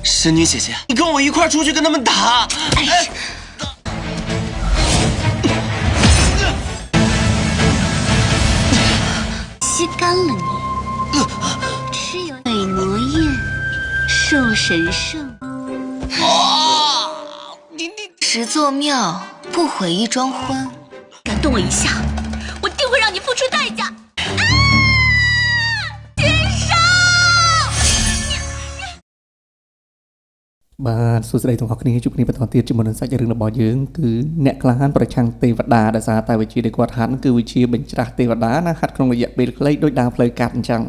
神女姐姐，你跟我一块出去跟他们打。吸干了你，吃有美魔宴，受神圣。十座庙不毁一桩婚，敢动我一下，我定会让你付出代价。បាទសួស្តីទាំងអស់គ្នាជួបគ្នាបន្តទៀតជាមួយនឹងសាច់រឿងរបស់យើងគឺអ្នកក្លាហានប្រឆាំងទេវតាដែលសារតែវិជាដែលគាត់ហាត់គឺវិជាបញ្ច្រាស់ទេវតាណាហាត់ក្នុងរយៈពេលខ្លីដោយដើរផ្លូវកាត់អញ្ចឹង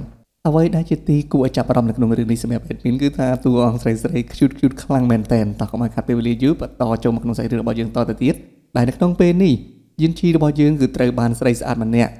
អ្វីដែលជាទីគួរឲ្យចាប់អារម្មណ៍នៅក្នុងរឿងនេះសម្រាប់ admin គឺថាតួអង្គស្រីខ្ជូតខ្លាំងមែនតែនតោះកុំឲ្យខាត់ពេលវេលាយូរបន្តចូលមកក្នុងសាច់រឿងរបស់យើងតទៅទៀតដែលនៅក្នុងពេលនេះយានជីរបស់យើងគឺត្រូវបានស្រីស្អាតម្នាក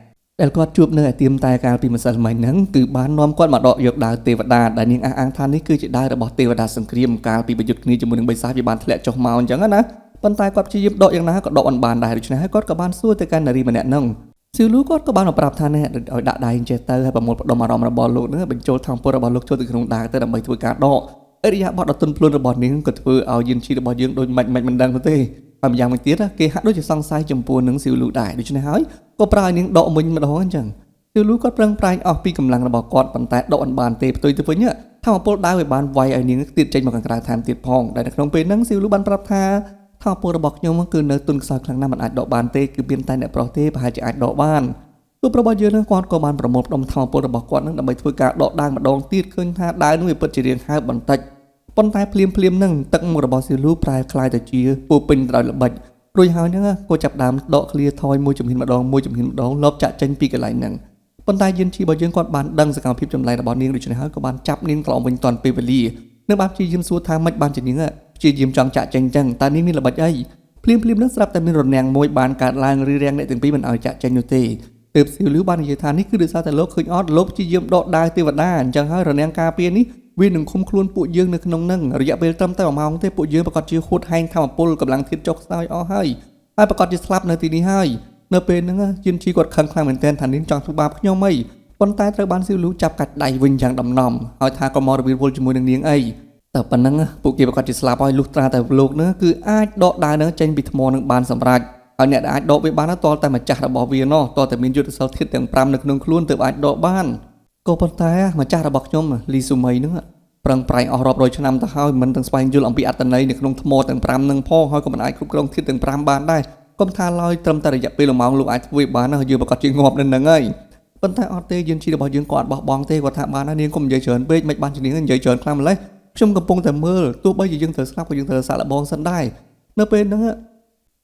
់ដែលគាត់ជួបនៅឯទៀមតែកាលពីម្សិលមិញហ្នឹងគឺបាននាំគាត់មកដកយកដាវទេវតាដែលនាងអះអាងថានេះគឺជាដាវរបស់ទេវតាសង្គ្រាមកាលពីប្រយុទ្ធគ្នាជាមួយនឹងបិសាចវាបានធ្លាក់ចុះមកអញ្ចឹងណាប៉ុន្តែគាត់ព្យាយាមដកយ៉ាងណាក៏ដកមិនបានដែរដូច្នេះហើយគាត់ក៏បានសួរទៅកាន់នារីម្នាក់ហ្នឹងស៊ីលូគាត់ក៏បានប្រាប់ថានេះឲ្យដាក់ដៃចេះទៅហើយប្រមូលផ្ដុំអារម្មណ៍របស់លោកហ្នឹងបញ្ចូលធម្មពលរបស់លោកចូលទៅក្នុងដាវទៅដើម្បីធ្វើការដកអរិយាបថដ៏ទន់ភ្លន់របស់នាងក៏ធ្វើឲ្យយានជីរបស់យើងដូចមិនដឹងទេហើយម្យ៉ាងវិញទៀតគេហាក់ដូចជាសង្ស័យចំពោះនឹងស៊ីលូដែរដូច្នេះហើយក៏ប្រើឲ្យនាងដកមិញម្ដងអញ្ចឹងស៊ីលូគាត់ប្រឹងប្រែងអស់ពីកម្លាំងរបស់គាត់ប៉ុន្តែដកមិនបានទេផ្ទុយទៅវិញធម្មពលដាវឲ្យបានវាយឲ្យនាងទៀតចេញមកខាងក្រៅថែមទៀតផងដែលនៅក្នុងពេលហ្នឹងស៊ីលូបានប្រាប់ថាធម្មពលរបស់ខ្ញុំគឺនៅទុនខ្សោយខ្លាំងណាស់មិនអាចដកបានទេគឺមានតែអ្នកប្រុសទេប្រហែលជាអាចដកបានទូប្ររបស់យើងនឹងគាត់ក៏បានប្រមូលផ្ដុំធម្មពលរបស់គាត់នឹងដើម្បីធ្វើការដកដាវម្ដងទៀតឃើញថាដាវនោះវាពិតជារាងហើបបន្តិចប៉ុន្តែភ្លាមហ្នឹងទឹកមុខរបស់ស៊ីលូប្រែคล้ายទៅជាពោពេញដោយល្បិចរួចហើយហ្នឹងក៏ចាប់ដើមដកឃ្លាថយមួយជំហានម្ដងលបចាក់ចេញពីកន្លែងហ្នឹងប៉ុន្តែយានជីរបស់យើងគាត់បានដឹងសកម្មភាពចម្លែករបស់នាងដូច្នេះហើយក៏បានចាប់នាងត្រឡប់វិញតាន់ពេលវេលានៅបានព្យាយាមសួរថាម៉េចបានជានាងព្យាយាមចង់ចាក់ចេញចឹងតើនាងមានល្បិចអីភ្លាមហ្នឹងស្រាប់តែមានរនាំងមួយបានកើតឡើងឬរាំងអ្នកទាំងពីរមិនឲ្យចាក់ចេញនោះទេទើបស៊ីលូបាននិយាយថានេះគឺដោយសារតែលោកឃើញអត់លោកព្យាយាមដកដាវទេវតាអញ្ចឹងហើយរនាំងការពារនេះវានឹងឃុំខ្លួនពួកយើងនៅក្នុងហ្នឹងរយៈពេលត្រឹមតែ1ម៉ោងទេពួកយើងប្រកាសជាហួតហែងធម្មពលកម្លាំងធាតុចុះខ្សោយអស់ហើយប្រកាសជាស្លាប់នៅទីនេះហើយនៅពេលហ្នឹងយានជីគាត់ខឹងខ្លាំងមែនទែនថានាងចង់ធ្វើបាបខ្ញុំអីប៉ុន្តែត្រូវបានស៊ីលូចាប់កាច់ដៃវិញយ៉ាងដំណំហើយថាក៏មករវិលវល់ជាមួយនឹងនាងអីតែប៉ុណ្ណឹងពួកគេប្រកាសជាស្លាប់ហើយលុះត្រាតែលោកហ្នឹងគឺអាចដកដាវហ្នឹងចេញពីថ្មនឹងបានសម្រេចហើយអ្នកដែលអាចដកវាបានតលតែម្ចាស់របស់វានោះតលតែមានយុទ្ធសាស្ត្រធាតុទាំង5នៅក្នុងខ្លួនទើបអាចដកបានក៏ប៉ុន្តែម្ចាស់របស់ខ្ញុំលីស៊ូមីហ្នឹងប្រឹងប្រែងអស់រាប់រយឆ្នាំទៅហើយមិនទាំងស្វែងយល់អំពីអត្តន័យនៅក្នុងថ្មទាំង5នឹងផងហើយក៏មិនអាចគ្រប់គ្រងធាតុទាំង5បានដែរកុំថាឡើយត្រឹមតែរយៈពេល1ម៉ោងលោកអាចធ្វើបានណាយើងប្រកាសជាងាប់នៅនឹងហើយប៉ុន្តែអត់ទេយានជីរបស់យើងក៏អត់បោះបង់ទេគាត់ថាបានណានាងកុំនិយាយច្រើនពេកមិនបានជានាងនិយាយច្រើនខ្លាំងម្ល៉េះខ្ញុំកំពុងតែមើលទោះបីជាយើងត្រូវស្លាប់ក៏យើងត្រូវសាក់លបងសិនដែរនៅពេលហ្នឹ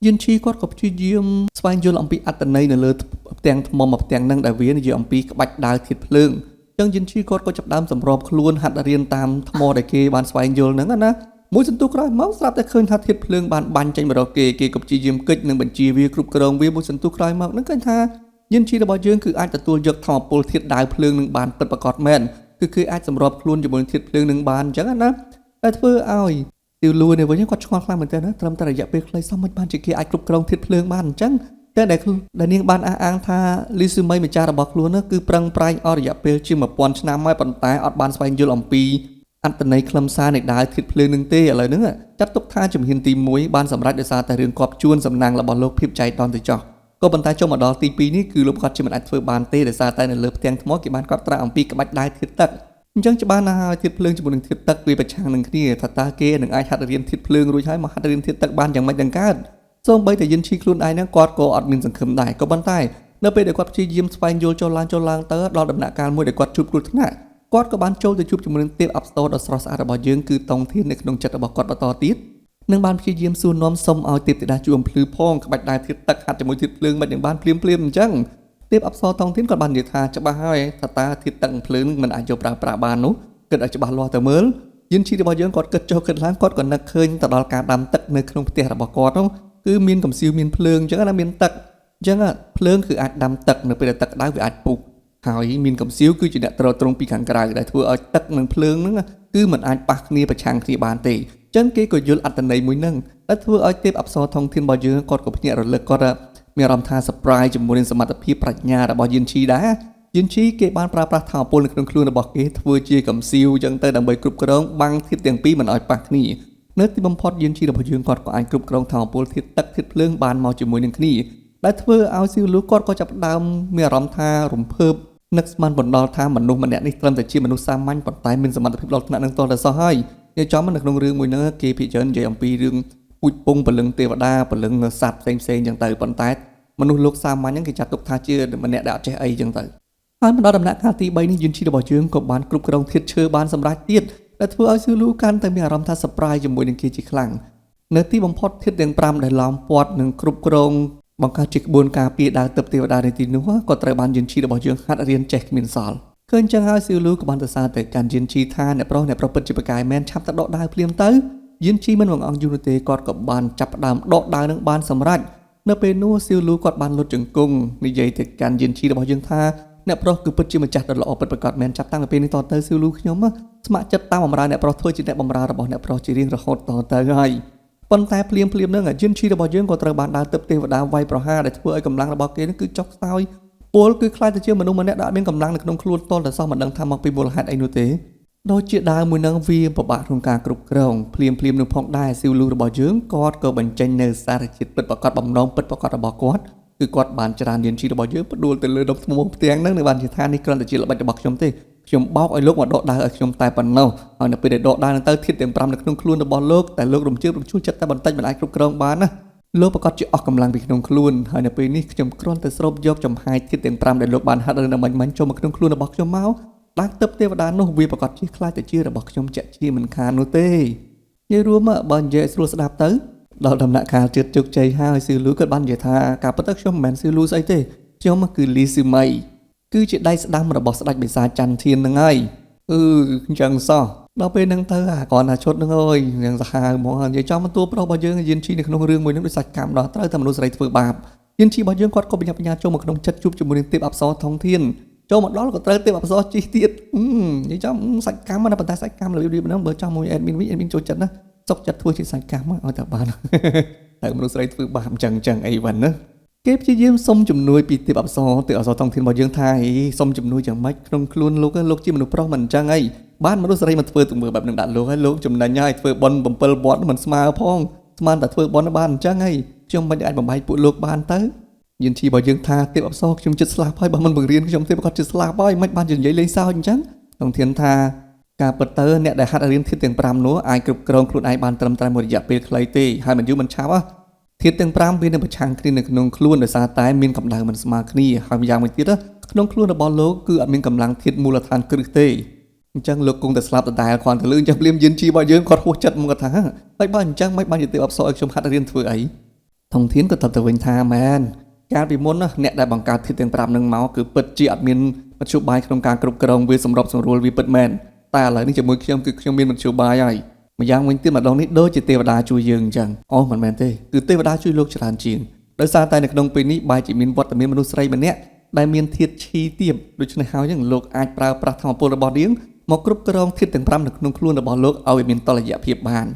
ងយានជីគាត់ក៏ព្យាយាមស្វែងយល់អំពីអត្តន័យនៅលើផ្ទាំងថ្មមួយផ្ទាំងហ្នឹងដែលវានិយាយអំពីក្បាច់ដាវធាតុភ្លើងចឹងយានជីគាត់ក៏ចាប់ដើមសម្របខ្លួនហាត់រៀនតាមថ្មដែលគេបានស្វែងយល់ហ្នឹងណាមួយសន្ទុះក្រោយមកស្រាប់តែឃើញថាធាតុភ្លើងបានបាញ់ចេញមករកគេក៏ព្យាយាមកិច្ចនឹងបញ្ជាវាគ្រប់គ្រងវាមួយសន្ទុះក្រោយមកហ្នឹងឃើញថាយានជីរបស់យើងគឺអាចទទួលយកធម្មពលធាតុដាវភ្លើងនឹងបានពិតប្រាកដមែនគឺអាចសម្របខ្លួនជាមួយនឹងធាតុភ្លើងនឹងបានអញ្ចឹងណាតែធ្វើឲ្យទីលួនេះវិញគាត់ឆ្ងល់ខ្លាំងមែនទែនណាត្រឹមតែរយៈពេលខ្លីសោះមិនបានជាគេអាចគ្រប់គ្រងធាតុភ្លើងបានអញ្ចឹងតែដែលនាងបានអះអាងថាលីស៊ូមីម្ចាស់របស់ខ្លួនគឺប្រឹងប្រែងអស់រយៈពេលជាង1000ឆ្នាំហើយប៉ុន្តែអត់បានស្វែងយល់អំពីអត្តន័យខ្លឹមសារនៃដាវធាតុភ្លើងនឹងទេឥឡូវហ្នឹងចាត់ទុកថាជំហានទី1បានសម្រេចដោយសារតែរឿងគប់ជួនសំណាងរបស់លោកភាពចៃដន្យទៅចោះក៏ប៉ុន្តែចុះមកដល់ទី2នេះគឺលោកគាត់ជាមិនអាចធ្វើបានទេដោយសារតែនៅលើផ្ទាំងថ្មគេបានកត់ត្រាអំពីក្បាច់ដាវធាតុទឹកអញ្ចឹងច្បាស់ណាស់ហើយធាតុភ្លើងជាមួយនឹងធាតុទឹកវាប្រឆាំងនឹងគ្នាថាតើគេនឹងអាចហាត់រៀនធាតុភ្លើងរួចហើយមកហាត់រៀនធាតុទឹកបានយ៉ាងម៉េចដល់កើតសូម្បីតែយានជីខ្លួនឯងហ្នឹងគាត់ក៏អត់មានសង្ឃឹមដែរក៏ប៉ុន្តែនៅពេលដែលគាត់ព្យាយាមស្វែងយល់ចូលឡើងទៅដល់ដំណាក់កាលមួយដែលគាត់ជួបគ្រោះថ្នាក់គាត់ក៏បានចូលទៅជួបជាមួយនឹងទេពអប្សរដ៏ស្រស់ស្អាតរបស់យើងគឺតុងធាននៅក្នុងចិត្តរបស់គាត់បន្តទៀតនឹងបានព្យាយាមសួរនាំសុំឲ្យទេពធីតាជួមភ្លឺផងក្បាច់ដាវធាតុទឹកហាត់ជាមួយធាតុភ្លើងមិនបានភ្លាមអញ្ចឹងទេពអប្សរតុងធានគាត់បាននិយាយថាច្បាស់ហើយថាតើធាតុទឹកភ្លើងមិនអាចយកប្រើប្រាស់បាននោះគិតឲ្យច្បាស់លាស់ទៅមើលយានជីរបស់យើងគាត់គិតចុះគិតឡើងគាត់ក៏នឹកឃើញទៅដល់ការដាំទឹកនៅក្នុងផ្ទះរបស់គាត់នោះគឺមានកំសៀវមានភ្លើងអញ្ចឹងណាមានទឹកអញ្ចឹងភ្លើងគឺអាចដាំទឹកនៅពេលដែលទឹកក្តៅវាអាចពុះហើយមានកំសៀវគឺជាអ្នកទ្រទ្រង់ពីខាងក្រៅដែលធ្វើឲ្យទឹកនិងភ្លើងហ្នឹងគឺមិនអាចប៉ះគ្នាប្រឆាំងគ្នាបានទេអញ្ចឹងគេក៏យល់អត្តន័យមួយហ្នឹងដែលធ្វើឲ្យទេពអប្សរថងធានរបស់យើងគាត់ក៏ភ្ញាក់រលឹកគាត់មានអារម្មណ៍ថា surprise ជាមួយនឹងសមត្ថភាពប្រាជ្ញារបស់យានជីដែរ យិនជីគេបានប្រើប្រាស់ថាមពលនៅក្នុងខ្លួនរបស់គេធ្វើជាកំសៀវចឹងទៅដើម្បីគ្រប់គ្រងបាំងធាតុទាំងពីរមិនឲ្យប៉ះគ្នានៅទីបំផុតយិនជីរបស់យើងគាត់ក៏អាចគ្រប់គ្រងថាមពលធាតុទឹកធាតុភ្លើងបានមកជាមួយនឹងគ្នាដែលធ្វើឲ្យស៊ីវលូគាត់ក៏ចាប់ផ្ដើមមានអារម្មណ៍ថារំភើបនឹកស្មានបណ្ដោះថាមនុស្សម្នាក់នេះត្រឹមតែជាមនុស្សសាមញ្ញប៉ុន្តែមានសមត្ថភាពដល់ថ្នាក់នឹងតតែសោះហើយនិយាយចំនៅក្នុងរឿងមួយហ្នឹងគេពិចារណានិយាយអំពីរឿងពូជពងពលឹងទេវតាពលឹងសត្វផ្សេងចឹងទៅប៉ុន្តែមនុស្សលោកសាមញ្ញហ្នឹងគេចាត់ទុកថាជាម្នាក់ដែលអត់ចេះអីចឹងទៅហើយមកដល់ដំណាក់កាលទី3នេះយន្តជីរបស់យើងក៏បានគ្រប់គ្រងធាតុឈើបានសម្រេចទៀតដែលធ្វើឲ្យស៊ូលូកាន់តែមានអារម្មណ៍ថា surprise ជាមួយនឹងគេជាខ្លាំងនៅទីបំផុតធាតុទាំង5ដែលឡោមព័ទ្ធនឹងគ្រប់គ្រងបង្កើតជាក្បួនការពារដើរទឹកទេវតានៅទីនោះក៏ត្រូវបានយន្តជីរបស់យើងហាត់រៀនចេះគ្មានសល់ឃើញចឹងហើយស៊ូលូក៏បានទៅសារទៅកាន់យន្តជីថាអ្នកប្រុសពិតជាប្រកាយមែនឆាប់ទៅដកដាវភ្លាមទៅយន្តជីមិនបង្អង់យូរទេគាត់ក៏បានចាប់ផ្ដើមដកដាវនឹងបានសម្រេចនៅពេលនោះស៊ូលូគាត់បានលុតជង្គង់និយាយទៅកាន់យន្តជីរបស់យើងថាអ្នកប្រុសគឺពិតជាម្ចាស់ដ៏ល្អពិតប្រាកដមែនចាប់តាំងពីពេលនេះតទៅស៊ូលូខ្ញុំស្ម័គ្រចិត្តតាមបម្រើអ្នកប្រុសធ្វើជាអ្នកបម្រើរបស់អ្នកប្រុសជារៀងរហូតតទៅហើយប៉ុន្តែភ្លាមនឹងយន្តជីរបស់យើងក៏ត្រូវបានដើរទៅទេវតាវាយប្រហារដែលធ្វើឲ្យកម្លាំងរបស់គេនឹងគឺចុះខ្សោយពលគឺខ្លាចទៅជាមនុស្សម្នាក់ដែលមានកម្លាំងនៅក្នុងខ្លួនតតែសោះមិនដឹងថាមកពីមូលហេតុអីនោះទេដូចជាដើមមួយនឹងវាពិបាកក្នុងការគ្រប់គ្រងភ្លាមនឹងផងដែរស៊ីវលូរបស់យើងគាត់ក៏បញ្ចេញនៅសារជាតិពិតប្រាកដបំណងពិតប្រាកដរបស់គាត់គឺគាត់បានច្រានយន្តជីរបស់យើងផ្ដួលទៅលើដុំថ្មផ្ទាំងហ្នឹងនៅបានជាថានេះគ្រាន់តែជាល្បិចរបស់ខ្ញុំទេខ្ញុំបោកឲ្យលោកមកដកដាវឲ្យខ្ញុំតែប៉ុណ្ណោះហើយនៅពេលដែលដកដាវនឹងទៅធាតុទាំង5នៅក្នុងខ្លួនរបស់លោកតែលោករំជើបរំជួលចិត្តតែបន្តិចមិនអាចគ្រប់គ្រងបានណាលោកប្រកាសជាអស់កម្លាំងពីក្នុងខ្លួនហើយនៅពេលនេះខ្ញុំគ្រាន់តែស្រូបយកចំហាយធាតុទាំង5ដែលលោកបានហាត់រឿងដើម្បីមាញ់ចូលមកក្នុងខ្លួនរបស់ខ្ញុំមកដាច់ទឹកទេវតានោះវាប្រកាសជាខ្លាចតែជារបស់ខ្ញុំជាក់ជាមិនខាននោះទេនិយាយរួមបើនិយាយស្រួលស្ដាប់ទៅដល់ដំណាក់កាលជឿជោគជ័យហើយស៊ីលូក៏បាននិយាយថាការពិតទៅខ្ញុំមិនមែនស៊ីលូស្អីទេខ្ញុំគឺលីស៊ីម៉ៃគឺជាដៃស្ដាំរបស់ស្ដេចបិសាចច័ន្ទធានហ្នឹងហើយអញ្ចឹងសោះដល់ពេលហ្នឹងទៅគាត់ថាឈុតហ្នឹងអើយយ៉ាងសាហាវហ្មងនិយាយចំតួប្រុសរបស់យើងយិនជីនៅក្នុងរឿងមួយហ្នឹងដូចសាច់កម្មដល់ត្រូវតែមនុស្សស្រីធ្វើបាបយិនជីរបស់យើងគាត់ក៏បញ្ញាចូលមកក្នុងចិត្តជួបជាមួយនឹងទេពអប្សរថងធានចូលមកដល់ក៏ត្រូវទេពអប្សរជីកទៀតនិយាយចំសាច់កម្មណាប៉ុន្តែសាច់កម្មរបៀបហ្នឹងបើចង់មួយអេដមីនវិញអេដមីនចូលចិត្តណាសុកចិត្តធ្វើជាសាច់កម្មឲ្យតែបានតែមនុស្សស្រីធ្វើបាបអញ្ចឹងអីវ៉ាន់ណាគេព្យាយាមសុំជំនួយពីទេពអប្សរថងធានរបស់យើងថាសុំជំនួយយ៉ាងម៉េចក្នុងខ្លួនលោកជាមនុស្សប្រុសមិនអញ្ចឹងអីបានមនុស្សស្រីមកធ្វើទង្វើបែបនឹងដាក់លោកហើយលោកចំណេញហើយធ្វើបន់7វត្តមិនស្មើផងស្មានតែធ្វើបន់បានអញ្ចឹងហីខ្ញុំមិនអាចបំបីពួកលោកបានទៅយិនជីរបស់យើងថាទេពអប្សរខ្ញុំចិត្តស្លាប់ហើយបើមិនបង្រៀនខ្ញុំទេប្រកាសចិត្តស្លាប់ហើយមិនបាននិយាយលេងសើចអញ្ចឹងថងធានថាការពិតទៅអ្នកដែលហាត់រៀនធាតុទាំង5នោះអាចគ្រប់គ្រងខ្លួនឯងបានត្រឹមតែមួយរយៈពេលខ្លីទេហើយមិនយូរមិនឆាប់ធាតុទាំង5វានឹងប្រឆាំងគ្នានៅក្នុងខ្លួនដោយសារតែមានកម្ដៅមិនស្មើគ្នាហើយម្យ៉ាងមួយទៀតក្នុងខ្លួនរបស់លោកគឺអត់មានកម្លាំងធាតុមូលដ្ឋានគ្រឹះទេអញ្ចឹងលោកគង់តែស្លាប់ដដែលគ្រាន់តែលឺអញ្ចឹងភ្លាមយិនជីរបស់យើងគាត់ហួសចិត្តមកថាហើយបើអញ្ចឹងមិនបានយទេអប្សរឲ្យខ្ញុំហាត់រៀនធ្វើអីថងធានក៏តបទៅវិញថាមែនកាលពីមុនអ្នកដែលបង្កើតធាតុទាំង5នឹងមកគឺពិតជាអត់មានមធ្យោបាយក្នុងការគ្រប់គ្រងវាសម្របសម្រួលវាពិតមែនតែឥឡូវនេះជាមួយខ្ញុំគឺខ្ញុំមានមធ្យោបាយហើយម្យ៉ាងវិញទៀតម្ដងនេះដូចជាទេវតាជួយយើងអញ្ចឹងមិនមែនទេគឺទេវតាជួយលោកច្រើនជាងដោយសារតែនៅក្នុងពេលនេះបែរជាមានវត្តមានមនុស្សស្រីម្នាក់ដែលមានធាតុឈីទាបដូច្នេះហើយហ្នឹងលោកអាចប្រើប្រាស់ធម៌ពលរបស់នាងមកគ្រប់គ្រងធាតុទាំង5នៅក្នុងខ្លួនរបស់លោកឲ្យមានតុល្យភាពបាន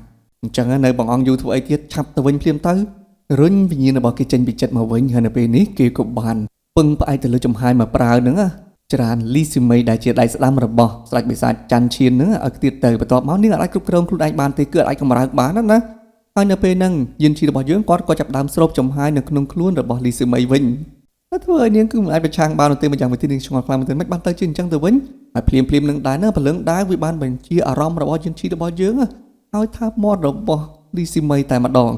អញ្ចឹងនៅបងអង្គយូធ្វើអីទៀតឆាប់ទៅវិញភ្លាមទៅរុញវិញ្ញាណរបស់គេចេញពីចិត្តមកវិញហើយនៅពេលនេះគេក៏បានពឹងផ្អែកទៅលើចំហាយមកប្រើហ្នឹងច្រានលីស៊ីមីដែលជាដៃស្ដាំរបស់ស្ដេចបិសាចច័ន្ទឈៀនហ្នឹងឲ្យទៀតទៅបន្ទាប់មកនាងអាចគ្រប់គ្រងខ្លួនឯងបានទេគឺអាចកម្រើកបានណាហើយនៅពេលហ្នឹងយិនជីរបស់យើងគាត់ក៏ចាប់ដើមស្រូបចំហាយនៅក្នុងខ្លួនរបស់លីស៊ីមីវិញតែធ្វើឲ្យនាងគឺមិនអាចប្រឆាំងបានទេម្យ៉ាងវិញទៀតនាងឆ្ងល់ខ្លាំងមែនទែនមិនបានទៅជាអញ្ចឹងទៅវិញហើយភ្លាមនឹងដែរណាព្រលឹងដែរវាបានបញ្ជាអារម្មណ៍របស់យិនជីរបស់យើងឲ្យថាបមាត់របស់លីស៊ីមីតែម្ដង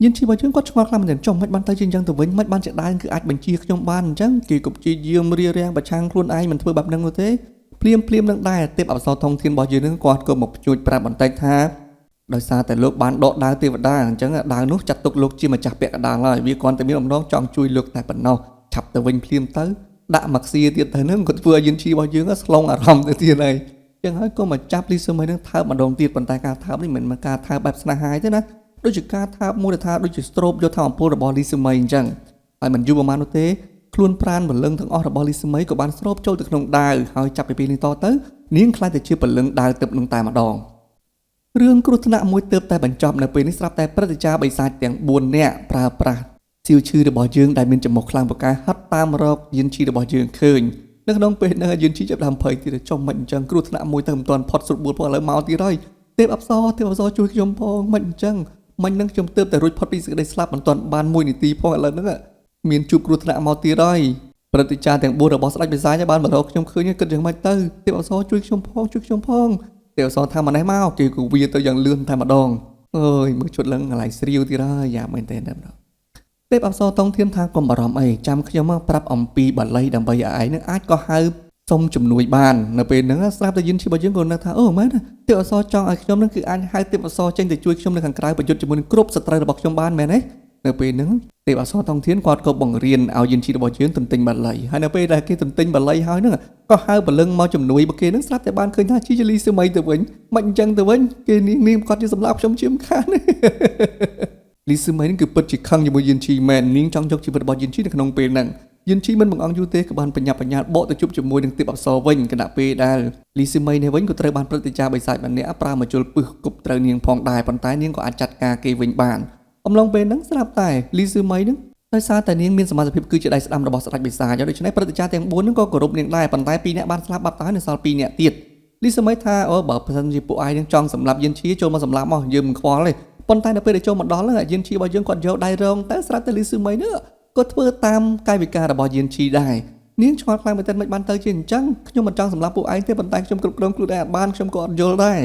យិនជីរបស់យើងគាត់ឆ្ងល់ខ្លាំងមែនទែនចុះមិនបានទៅជាអញ្ចឹងទៅវិញមិនបានជាដែរគឺអាចបញ្ជាខ្ញុំបានអញ្ចឹងគេក៏ព្យាយាមរារាំងប្រឆាំងខ្លួនឯងមិនធ្វើបែបហ្នឹងនោះទេភ្លាមនឹងដែរទេពអប្សរថងធានរបស់យើងនឹងគាត់ក៏មកជួយប្រាប់បន្តិចថាដោយសារតែលោកបានដកដាវទេវតាអញ្ចឹងដាវនោះចាត់ទុកលោកជាម្ចាស់ពាក្យកណ្ដាលហើយវាគ្រាន់តែមានបំណងចង់ជួយលោកតែប៉ុណ្ណោះឆាប់ទៅវិញភ្លាមទៅដាក់មកសៀទៀតទៅហ្នឹងគាត់ធ្វើឲ្យយិនជីរបស់យើងស្លងអារម្មណ៍ទៅទៀតហើយអញ្ចឹងហើយក៏មកចាប់លីស៊ឺមីនឹងថើបម្ដងទៀតប៉ុន្តែការថើបនេះមិនមែនការថើបបែបស្នេហាទេណាដូចជាការថើបមួយដែលថាដូចជាស្រូបយកថាអំពូលរបស់លីស៊ឺមីអញ្ចឹងហើយមិនយូរប៉ុន្មាននោះទេខ្លួនប្រាណបលឹងទាំងអស់របស់លីស៊ឺមីក៏បានស្រូបចូលទៅក្នុងដាវហើយចាប់ពីពេលនេះតទៅនាងខ្លាចតែជាបលឹងដាវទឹកនឹងតែម្ដងរឿងគ្រោះថ្នាក់មួយទើបតែបញ្ចប់នៅពេលនេះស្រាប់តែព្រឹទ្ធាចារ្យបិសាចទាំង4នាក់ប្រើប្រាស់សៀវឈឺរបស់យើងដែលមានចំមុះខ្លាំងពូកែហត់តាមរកយិនជីរបស់យើងឃើញ នៅក្នុងពេលហ្នឹងយិនជីចាប់ដើមភ័យទៀតចំមិនអញ្ចឹងគ្រោះថ្នាក់មួយទៅមិនទាន់ផុតស្រុតបួលផងឥឡូវមកទៀតហើយទេពអប្សរជួយខ្ញុំផងមិនអញ្ចឹងមិននឹងខ្ញុំទើបតែរួចផុតពីសេចក្តីស្លាប់មិនទាន់បាន1នាទីផងឥឡូវហ្នឹងមានជួបគ្រោះថ្នាក់មកទៀតហើយព្រឹត្តិការណ៍ទាំង4របស់ស្ដេចបិសាចបានមករកខ្ញុំឃើញគិតយ៉ាងម៉េចទៅទេពអប្សរជួយខ្ញុំផងទេពអប្សរថាម៉ណេះមកគេក៏វាទៅយ៉ាងលឿនតែម្ដងអើយមើលជត់ឡើងកន្លែងស្រាវទៀតហើយយ៉ាមែនទេម្ដងទេពអប្សរតងធានថាកុំបារម្ភអីចាំខ្ញុំមកប្រាប់អំពីបាលីដើម្បីឲ្យឯងនឹងអាចក៏ហៅសុំជំនួយបាននៅពេលហ្នឹងស្រាប់តែយិនឈីរបស់យើងក៏នឹកថាអូមែនទេពអប្សរចង់ឲ្យខ្ញុំនឹងគឺអាចហៅទេពអប្សរចេញទៅជួយខ្ញុំនៅខាងក្រៅប្រយុទ្ធជាមួយនឹងគ្រប់សត្រូវរបស់ខ្ញុំបានមែនទេនៅពេលហ្នឹងទេពអប្សរតងធានគាត់ក៏បង្រៀនឲ្យយិនឈីរបស់យើងទន្ទិញបាលីហើយនៅពេលដែលគេទន្ទិញបាលីហើយហ្នឹងក៏ហៅបលឹងមកជំនួយបើគេហ្នឹងស្រាប់តែបានឃើញថាជីលីសឺមីទៅវិញមិនអញ្ចឹងទៅវិញគេនាងគាត់ជាសម្លាប់ខ្ញុំជាមិនខានលីសឺមីហ្នឹងគឺពិតជាខឹងជាមួយយិនឈីមែននាងចង់យកជីវិតរបស់យិនឈីនៅក្នុងពេលហ្នឹងយិនឈីមិនបង្អង់យូរទេក៏បានបញ្ញាបញ្ញាបកទៅជួបជាមួយនឹងទេពអប្សរវិញគណៈពេលដែលលីសឺមីនេះវិញក៏ត្រូវបានព្រឹត្តិការណ៍បិសាចម្នាក់ប្រើមកជលពឹសគប់ត្រូវនាងផងដែរប៉ុន្តែនាងក៏អាចចាត់ការគេវិញបានអំឡុងពេលហ្នឹងស្រាប់តែលីសឺមីហ្នឹងដោយសារតែនាងមានសមត្ថភាពគឺជាដៃស្ដាំរបស់ស្ដេចបិសាចដូច្នេះព្រឹត្តិការណ៍ទាំង4ហ្នឹងក៏គោរពនាងដែរប៉ុន្តែ2នាក់បានស្លាប់បាត់ទៅហើយនៅសល់2នាក់ទៀតលីសឺមីថាអូបើប្រសិនជាពួកឯងនឹងចង់សម្លាប់យិនឈីចូលមកសម្លាប់មកយើងមិនខ្វល់ទេប៉ុន្តែនៅពេលដែលចូលមកដល់ហ្នឹងយិនឈីរបស់យើងគាត់យកដៃរងទៅស្រាប់តែលីសឺមីហ្នឹងក៏ធ្វើតាមកាយវិការរបស់យិនឈីដែរនាងឆ្ងល់ខ្លាំងមែនទែនមិនបានទៅជាអញ្ចឹងខ្ញុំមិនចង់សម្លាប់ពួកឯងទេប៉ុន្តែខ្ញុំគ្រប់គ្រងខ្លួនឯងបានខ្ញុំក៏អត់យល់ដែ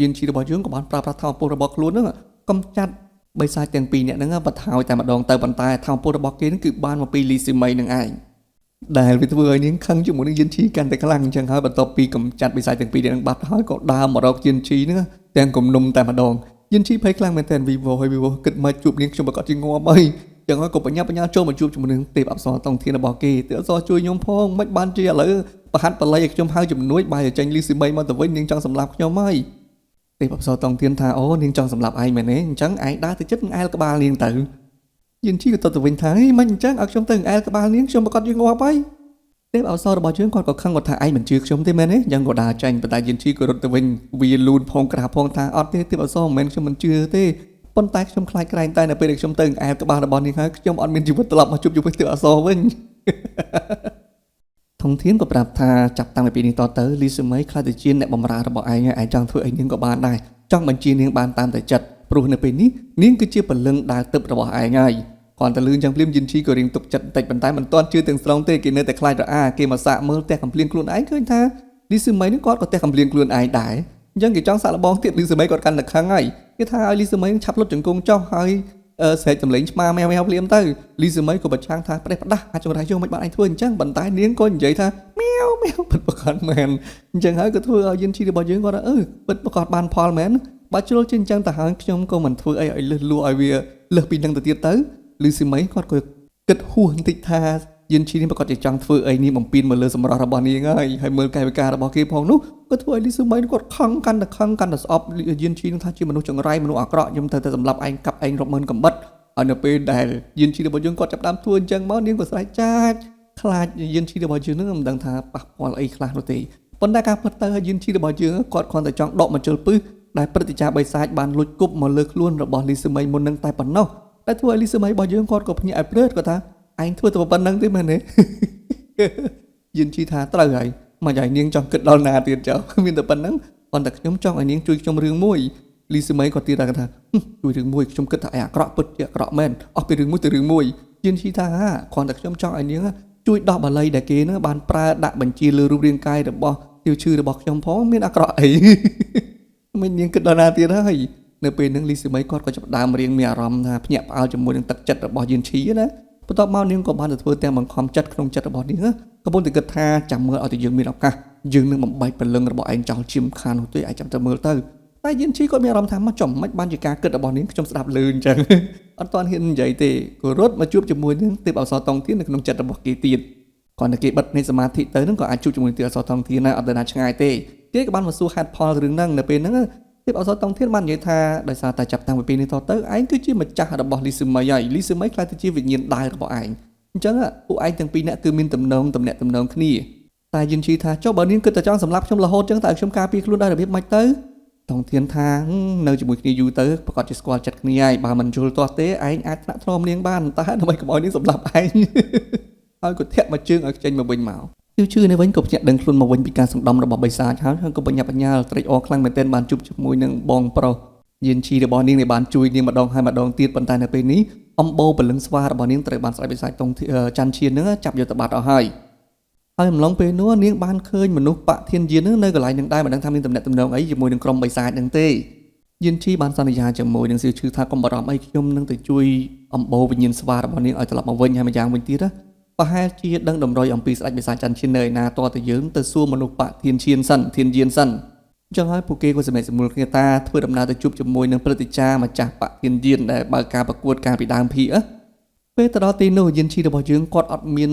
រយិនឈីរបស់យើងក៏បានប្រើប្រាស់ថោពលរបស់ខ្លួនហ្នឹងកំចាត់បិសាចទាំង2នាក់ហ្នឹងបថោយតែម្ដងទៅប៉ុន្តែថោពលរបស់គេហ្នឹងគឺបានមកពីលីស៊ីមីនឹងឯងដែលវាធ្វើឲ្យនាងខឹងជាមួយនឹងយិនឈីកាន់តែខ្លាំងអញ្ចឹងហើយបន្ទាប់ពីកំចាត់បិសាចទាំង2នាក់ហ្នឹងបាត់ហើយក៏ដើរមករកយិនឈីហ្នឹងទាំងគំនុំតែម្ដងយិនឈីភ័យខ្លាំងមែនទែនវីវគិតមកជួបនាងខ្ញុំប្រកាសជាងាប់អីចឹងហើយក៏បញ្ញាចូលមកជួបជាមួយនឹងទេពអប្សរតងធានរបស់គេទេពអប្សរជួយខ្ញុំផងមិនបានជាឥឡូវប្រហាត់បល័យឲ្យខ្ញុំហៅជំនួយបាយឲ្យចេញលីស៊ីមីមកទៅវិញនាងចង់សម្លាប់ខ្ញុំហើយទេពអប្សរតងធានថាអូនាងចង់សម្លាប់ឯងមែនទេអញ្ចឹងឯងដើរទៅចិត្តនឹងអែលក្បាលនាងទៅយិនឈីក៏ទៅវិញថាមិនអញ្ចឹងឲ្យខ្ញុំទៅអែលក្បាលនាងខ្ញុំប្រកាសជាងាប់ហើយទេពអប្សររបស់យើងគាត់ក៏ខឹងគាត់ថាឯងមិនជឿខ្ញុំទេមែនទេអញ្ចឹងក៏ដើរចាញ់ប៉ុន្តែយិនឈីក៏រត់ទៅវិញវាលូនផងក្រាស់ផងថាអត់ទេទេពអប្សរមិនមែនខ្ញុំមិនជឿទេប៉ុន្តែខ្ញុំខ្លាចក្រែងតែនៅពេលដែលខ្ញុំទៅអែលក្បាលរបស់នាងហើយខ្ញុំអត់មានជីវិតត្រឡប់មកជួបជាមួយទេពអប្សរវិញធំធានក៏ប្រាប់ថាចាប់តាំងពីនេះតទៅលីស៊ឺមីខ្លាចទៅជាអ្នកបម្រើរបស់ឯងហើយឯងចង់ធ្វើអីនាងក៏បានដែរចង់បញ្ជានាងបានតាមតែចិត្តព្រោះនៅពេលនេះនាងគឺជាពលឹងដើរទឹករបស់ឯងហើយគាត់ទៅលឿនយ៉ាងភ្លាមយិនឈីក៏រៀងទុកចិត្តបន្តិចប៉ុន្តែមិនទាន់ជឿទាំងស្រុងទេគេនៅតែខ្លាចរអាគេមកសាកមើលផ្ទះកំភ្លៀងខ្លួនឯងឃើញថាលីស៊ឺមីនេះគាត់ក៏ផ្ទះកំភ្លៀងខ្លួនឯងដែរអញ្ចឹងគេចង់សាកល្បងទៀតលីស៊ឺមីគាត់កាន់តែខឹងហើយគេថាឲ្យលីស៊ឺមីឆាប់លុតជង្គង់ចុះហើយស្រែកចម្លេងឆ្មាម៉ែភ្លាមទៅលីស៊ឺមីក៏ប្រឆាំងថាផ្ដេសផ្ដាស់អាចចម្រាស់យកមិនបានឯងធ្វើអញ្ចឹងប៉ុន្តែនាងក៏និយាយថាម៉ែវពិតប្រកបមែនអញ្ចឹងហើយក៏ធ្វើឲ្យយិនឈីរបស់យើងគាត់ថាពិតប្រកបបានផលមែនបើជ្រុលជាអញ្ចឹងទៅហើយខ្ញុំក៏មិនធ្វើអីឲ្យលឹះលួឲ្យវាលើសពីនឹងទៅទៀតទៅលីស៊ឺមីគាត់ក៏គិតហួសបន្តិចថាយិនឈីនេះប្រកាសជាចង់ធ្វើអីនេះបំពេញមកលើសម្រស់របស់នាងហើយមើលកាយវិការរបស់គេផងនោះក៏ធ្វើឲ្យលីស៊ឺមីគាត់ខឹងកាន់តែស្អប់យិនឈីនឹងថាជាមនុស្សចង្រៃមនុស្សអាក្រក់ខ្ញុំត្រូវតែសម្លាប់ឯងកាប់ឯងរាប់ម៉ឺនកំបិតហើយនៅពេលដែលយិនឈីរបស់យើងគាត់ចាប់ដើមធ្វើអញ្ចឹងមកនាងក៏ស្រែកចាចខ្លាចយិនឈីរបស់យើងនឹងមិនដឹងថាប៉ះពាល់អីខ្លះនោះទេប៉ុន្តែការពិតទៅយិនឈីរបស់យើងគាត់គ្រាន់តែចង់ដកមកជលពឹសដែលព្រឹត្តិការណ៍បិសាចបានលួចគប់មកលើខ្លួនរបស់លីស៊ឺមីមុននឹងតែប៉ុណ្ណោះតែធ្វើឲ្យលីស៊ឺមីរបស់យើងគាត់ក៏ភ្ញាក់ឲ្យព្រឺតគាត់ថាឯងធ្វើតែប៉ុណ្្នឹងទេមែនទេយិនឈីថាត្រូវហើយមកឲ្យនាងចង់គិតដល់ណាទៀតចុះមានតែប៉ុណ្្នឹងប៉ុន្តែខ្ញុំចង់ឲ្យនាងជួយខ្ញុំរឿងមួយលីស៊ឺមីគាត់ទៀតថាជួយរឿងមួយខ្ញុំគិតថាឯអាក្រក់ពិតជាអាក្រក់មែនអស់ពីរឿងមួយទៅរឿងមួយយិនឈីថាគ្រាន់តែខ្ញុំចង់ឲ្យនាងជួយដោះបាលីដែលគេនឹងបានប្រើដាក់បញ្ជាលើរូបរាងកាយរបស់ទាវឈឺរបស់ខ្ញុំផងមានអាក្រក់អីមិននាងគិតដល់ណាទៀតហើយនៅពេលហ្នឹងលីស៊ឺមីគាត់ក៏ចាប់ដើមរៀងមានអារម្មណ៍ថាភ្ញាក់ផ្អើលជាមួយនឹងទឹកចិត្តរបស់យិនឈីណាបន្ទាប់មកនាងក៏បានទៅធ្វើទាំងបង្ខំចិត្តក្នុងចិត្តរបស់នាងក៏ពុំតែគិតថាចាំមើលឲ្យតែយើងមានឱកាសយើងនឹងបំបែកពលឹងរបស់ឯងចោលជាមិនខាននោះទេឯងចាំទៅមើលទៅតែយិនឈីគាត់មានអារម្មណ៍ថាមកចំមិនបានជាការគិតរបស់នាងខ្ញុំស្ដាប់លឺអញ្ចឹងអត់ទាន់ហ៊ាននិយាយទេក៏រត់មកជួបជាមួយនឹងទេពអប្សរតងធាននៅក្នុងចិត្តរបស់គេទៀតគាត់តែគេបិទនៃសមាធិទៅនឹងក៏អាចជួបជាមួយទេពអប្សរតងធានដែរអត់ទៅណាឆ្ងាយទេគេក៏បានមកសួរហេតុផលរឿងហ្នឹងនៅពេលហ្នឹងទេពអប្សរតងធានបាននិយាយថាដោយសារតែចាប់តាំងពីពេលនេះតទៅឯងគឺជាម្ចាស់របស់លីស៊ឺមីហើយលីស៊ឺមីខ្លាចទៅជាវិញ្ញាណដើររបស់ឯងអញ្ចឹងពួកឯងទាំងពីរនាក់គឺមានទំនាក់ទំនងគ្នាតែយិនឈីថាចុះបើនាងគិតតែចង់សម្លាប់ខ្ញុំរហូតអញ្ចឹងតើខ្ញុំការពារខ្លួនដោយរបៀបម៉េចទៅតងធានថានៅជាមួយគ្នាយូរទៅប្រកាសជាស្គាល់ចិត្តគ្នាហើយបើមិនយល់ទាស់ទេឯងអាចថ្នាក់ថ្នមនាងបានតែដើម្បីកុំឲ្យនាងសម្លាប់ឯងហើយក៏ធាក់មកជើងឲ្យចេញមកវិញមក siêu chư này vẫn cục nhận đừng luôn mà vẫn bịการsòng đomរបស់បិសាចហើយក៏បញ្ញាបញ្ញាត្រេកអរខ្លាំងមែនទែនបានជួបជាមួយនឹងបងប្រុសយានជីរបស់នាងដែលបានជួយនាងម្ដងហើយម្ដងទៀតប៉ុន្តែនៅពេលនេះអំបោបលឹងស្វារបស់នាងត្រូវបានស្ដេចបិសាចតុងច័ន្ទឈៀននឹងចាប់យកទៅបាត់អស់ហើយអំឡុងពេលនោះនាងបានឃើញមនុស្សបកធានយាននឹងនៅកន្លែងនឹងដែរមិនដឹងថាមានតំណែងតំណងអីជាមួយនឹងក្រុមបិសាចនឹងទេយានជីបានសន្យាជាមួយនឹងសិវឈឺថាកុំបារម្ភអីខ្ញុំនឹងទៅជួយអំបោវិញ្ញាណស្វារបស់នាងឲ្យត្រឡប់មកវិញហើយម្យ៉ាងវិញទៀតណាប្រហែលជាដឹងតម្រុយអំពីស្ដេចបិសាចច័ន្ទឈៀននៅឯណាតើទៅយើងទៅសួរមនុស្សបកធានឈៀនសិនធានយានសិនអញ្ចឹងហើយពួកគេក៏សម្រេចសម្រួលគ្នាតាធ្វើដំណើរទៅជួបជាមួយនឹងព្រឹទ្ធាចារ្យម្ចាស់បកធានយានដែលបើកការប្រកួតការពីដើមភីពេលទៅដល់ទីនោះយានជីរបស់យើងគាត់អត់មាន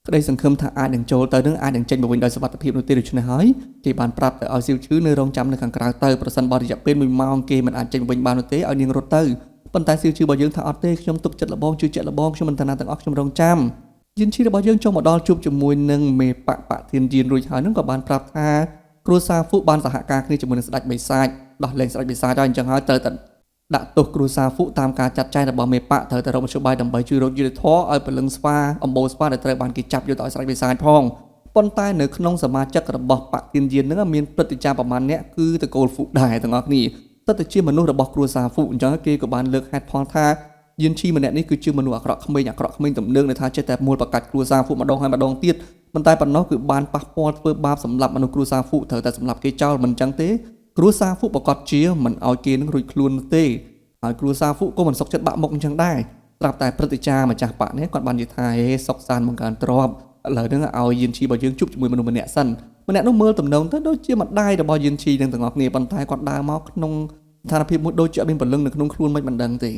ក្តីសង្ឃឹមថាអាចនឹងចូលទៅនឹងអាចនឹងចេញមកវិញដោយសុវត្ថិភាពនោះទេដូច្នេះហើយគេបានប្រាប់ទៅឲ្យស៊ីវឈឺនៅរងចាំនៅខាងក្រៅទៅប្រសិនបើរយៈពេល1ម៉ោងគេមិនអាចចេញមកវិញបាននោះទេឲ្យនាងរត់ទៅប៉ុន្តែស៊ីវឈឺរបស់យើងថាអត់ទេខ្ញុំទុកចិត្តលបងជួយចិត្តលបងខ្ញុំមិនតាណាទាំងអស់ខ្ញុំរងចាំយានជីរបស់យើងចុះមកដល់ជួបជាមួយនឹងមេបកធានយានរួចហើយនឹងក៏បានប្រាប់ថាគ្រួសារហ្វូបានសហការគ្នាជាមួយនឹងស្ដេចបិសាចដោះលែងស្ដេចបិសាចហើយអញ្ចឹងហើយត្រូវតែដាក់ទោសគ្រួសារហ្វូតាមការចាត់ចែងរបស់មេបកត្រូវតែរកមធ្យោបាយដើម្បីជួយរកយុត្តិធម៌ឲ្យពលឹងស្វាអំបោស្វាដែលត្រូវបានគេចាប់យកទៅឲ្យស្ដេចបិសាចផងប៉ុន្តែនៅក្នុងសមាជិករបស់បកធានយាននឹងមានព្រឹទ្ធាចារ្យប្រមាណអ្នកគឺតកូលហ្វូដែរទាំងអស់គ្នាទើបតែជាមនុស្សរបស់គ្រួសារហ្វូអញ្ចឹងគេក៏បានលើកហេតុផលថាយានជីម្នាក់នេះគឺជាមនុស្សអាក្រក់ក្មេងទំនើងដែលថាចេះតែមូលប្រកាច់គ្រួសារហ្វូម្ដងហើយម្ដងទៀតប៉ុន្តែប៉ុណ្ណោះគឺបានប៉ះពាល់ធ្វើបាបសម្រាប់មនុស្សគ្រួសារហ្វូត្រូវតែសម្រាប់គេចោលមិនអញ្ចឹងទេគ្រួសារហ្វូប្រកាសជាមិនឲ្យគេនឹងរួចខ្លួនទេហើយគ្រួសារហ្វូក៏មិនសុខចិត្តបាក់មុខអញ្ចឹងដែរត្រាប់តែព្រឹទ្ធាចារ្យម្ចាស់បកនេះគាត់បាននិយាយថាសុកសានបង្កើនទ្រព្យឥឡូវហ្នឹងឲ្យយានជីរបស់យើងជួបជាមួយមនុស្សម្នាក់សិនម្នាក់នោះមើលទំនងទៅដូចជាម្ដាយរបស់យានជីនឹងទាំងអស់គ្នាប៉ុន្តែគាត់ដើរមកក្នុងស្ថានភាពមួយដូចជាអត់មានពលឹងនៅក្នុងខ្លួនមិនដឹងទេ